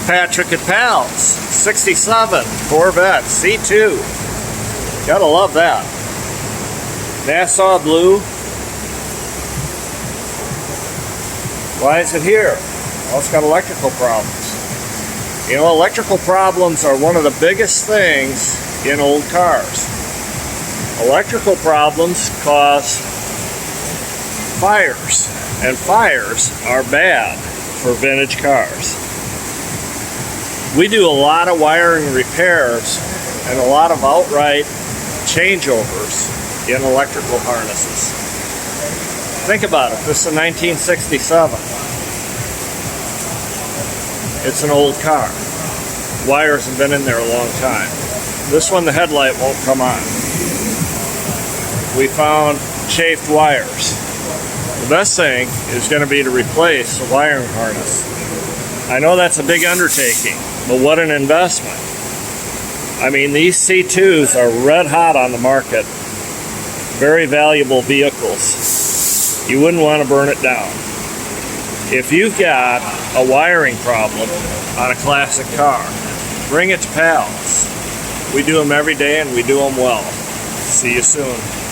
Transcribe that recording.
Patrick at Pals, 67 Corvette C2. Gotta love that. Nassau blue. Why is it here? Well, it's got electrical problems. You know, electrical problems are one of the biggest things in old cars. Electrical problems cause fires, and fires are bad for vintage cars. We do a lot of wiring repairs and a lot of outright changeovers in electrical harnesses. Think about it. This is a 1967. It's an old car. Wires have been in there a long time. This one, the headlight won't come on. We found chafed wires. The best thing is going to be to replace the wiring harness. I know that's a big undertaking, but what an investment. I mean, these C2s are red hot on the market. Very valuable vehicles. You wouldn't want to burn it down. If you've got a wiring problem on a classic car, bring it to Pals. We do them every day and we do them well. See you soon.